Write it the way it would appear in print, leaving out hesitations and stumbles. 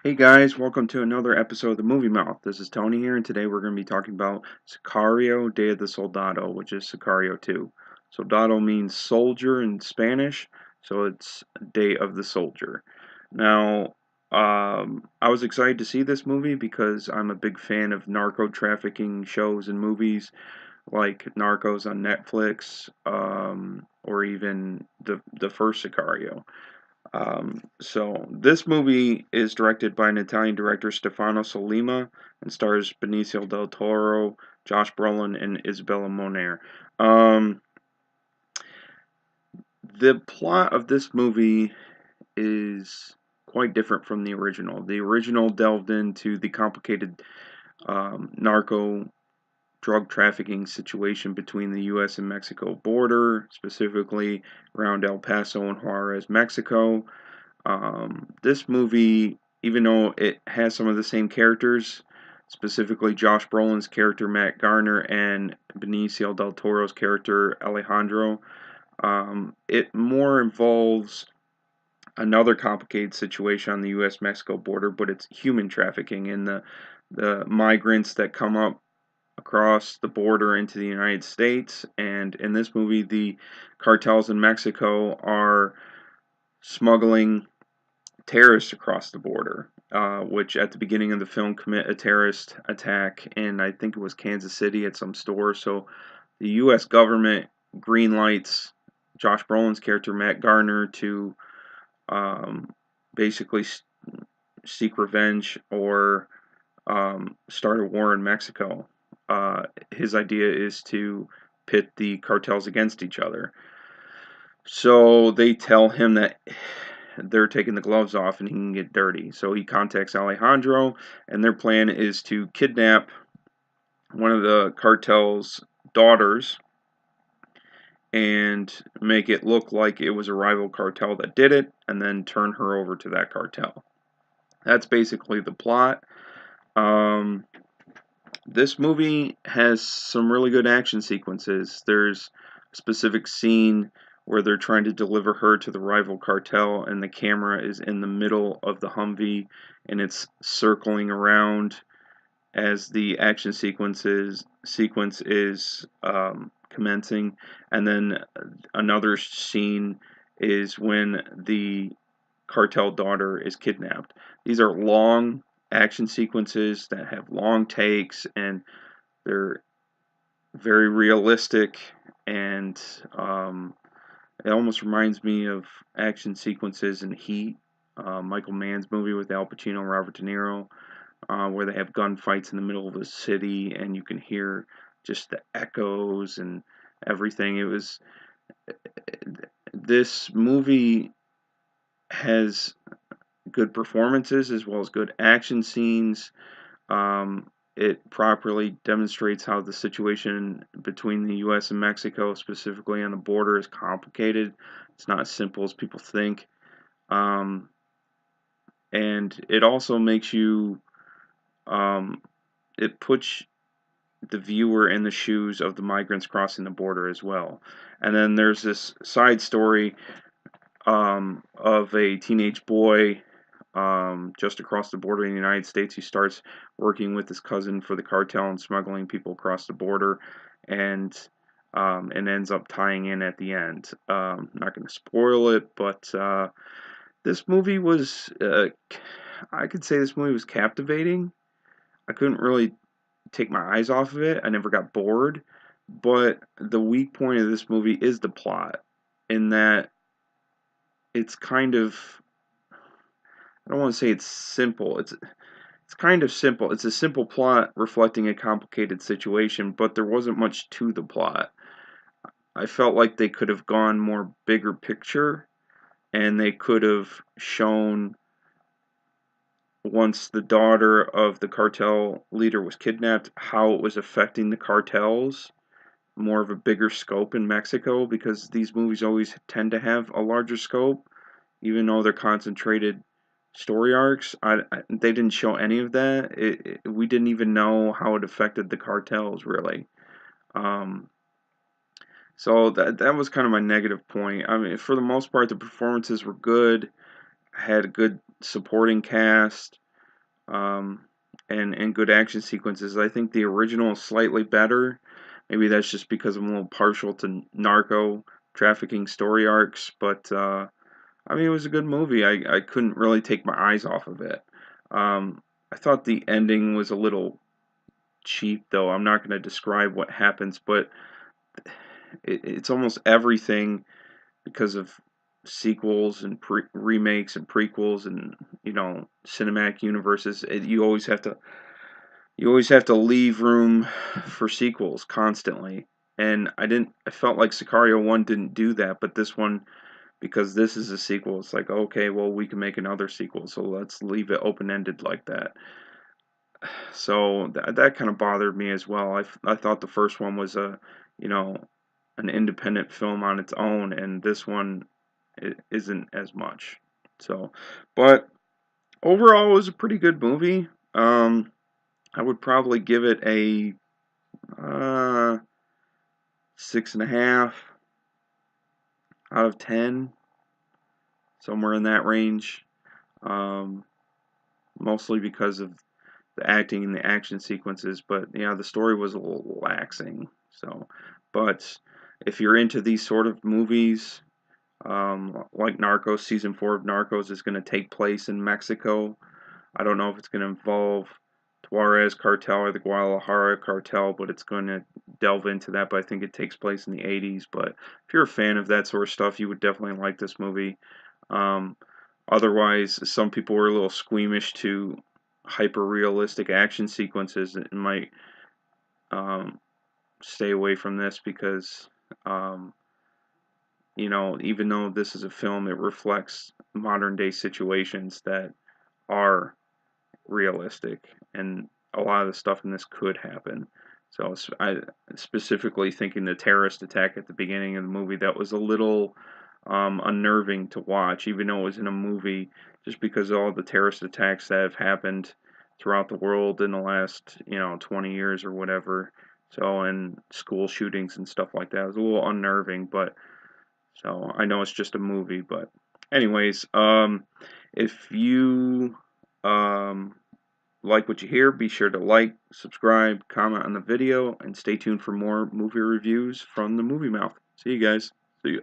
Hey guys, welcome to another episode of the Movie Mouth. This is Tony here, and today we're going to be talking about Sicario, Day of the Soldado, which is Sicario 2. Soldado means soldier in Spanish, so it's Day of the Soldier. Now, I was excited to see this movie because I'm a big fan of narco trafficking shows and movies like Narcos on Netflix, or even the first Sicario. So this movie is directed by an Italian director, Stefano Sollima, and stars Benicio del Toro, Josh Brolin, and Isabella Moner. Um, the plot of this movie is quite different from the original. The original delved into the complicated narco drug trafficking situation between the U.S. and Mexico border, specifically around El Paso and Juarez, Mexico. This movie, even though it has some of the same characters, specifically Josh Brolin's character Matt Garner and Benicio del Toro's character Alejandro, it more involves another complicated situation on the U.S.-Mexico border, but it's human trafficking and the migrants that come up across the border into the United States. And in this movie, the cartels in Mexico are smuggling terrorists across the border, which at the beginning of the film commit a terrorist attack in, I think it was Kansas City at some store. So the U.S. government green lights Josh Brolin's character Matt Garner to um, basically seek revenge or start a war in Mexico. His idea is to pit the cartels against each other. So they tell him that they're taking the gloves off and he can get dirty. So he contacts Alejandro, and their plan is to kidnap one of the cartel's daughters and make it look like it was a rival cartel that did it, and then turn her over to that cartel. That's basically the plot. Um, this movie has some really good action sequences. There's a specific scene where they're trying to deliver her to the rival cartel, and the camera is in the middle of the Humvee, and it's circling around as the action sequence is commencing. And then another scene is when the cartel daughter is kidnapped. These are long action sequences that have long takes, and they're very realistic, and it almost reminds me of action sequences in Heat, Michael Mann's movie with Al Pacino and Robert De Niro, where they have gunfights in the middle of a city, and you can hear just the echoes and everything. This movie has good performances as well as good action scenes. Um, it properly demonstrates how the situation between the U.S. and Mexico, specifically on the border, is complicated. It's not as simple as people think. Um, and it also makes you, um, it puts the viewer in the shoes of the migrants crossing the border as well. And then there's this side story of a teenage boy just across the border in the United States. He starts working with his cousin for the cartel and smuggling people across the border, and ends up tying in at the end. Not going to spoil it, but this movie was, I could say this movie was captivating. I couldn't really take my eyes off of it. I never got bored, but the weak point of this movie is the plot, in that it's kind of, I don't want to say it's simple. It's kind of simple. It's a simple plot reflecting a complicated situation, but there wasn't much to the plot. I felt like they could have gone more bigger picture, and they could have shown, once the daughter of the cartel leader was kidnapped, how it was affecting the cartels, more of a bigger scope in Mexico, because these movies always tend to have a larger scope, even though they're concentrated story arcs. They didn't show any of that. We didn't even know how it affected the cartels, really. Um, so that was kind of my negative point. I mean, for the most part, the performances were good. Had a good supporting cast. um, and good action sequences. I think the original is slightly better. Maybe that's just because I'm a little partial to narco trafficking story arcs, but I mean, it was a good movie. I couldn't really take my eyes off of it. I thought the ending was a little cheap, though. I'm not going to describe what happens, but it's almost everything because of sequels and remakes and prequels and cinematic universes. You always have to leave room for sequels constantly. And I felt like Sicario 1 didn't do that, but this one, because this is a sequel, it's like, okay, well, we can make another sequel, so let's leave it open-ended like that. So that kind of bothered me as well. I thought the first one was you know, an independent film on its own, and this one isn't as much. So, but overall, it was a pretty good movie. I would probably give it a 6.5 out of 10, somewhere in that range. Um, Mostly because of the acting and the action sequences, but yeah, the story was a little laxing. So, but if you're into these sort of movies, like Narcos, season 4 of Narcos is going to take place in Mexico. I don't know if it's going to involve Juarez cartel or the Guadalajara cartel, but it's going to delve into that. But I think it takes place in the 80s. But if you're a fan of that sort of stuff, you would definitely like this movie. Um, Otherwise, some people were a little squeamish to hyper realistic action sequences and might um, stay away from this because, um, even though this is a film, it reflects modern day situations that are realistic, and a lot of the stuff in this could happen. So I specifically thinking the terrorist attack at the beginning of the movie, that was a little unnerving to watch, even though it was in a movie, just because of all the terrorist attacks that have happened throughout the world in the last 20 years or whatever. So, and school shootings and stuff like that, it was a little unnerving. But so I know it's just a movie, but anyways, if you um like what you hear, be sure to like, subscribe, comment on the video, and stay tuned for more movie reviews from the Movie Mouth. See you guys. See ya.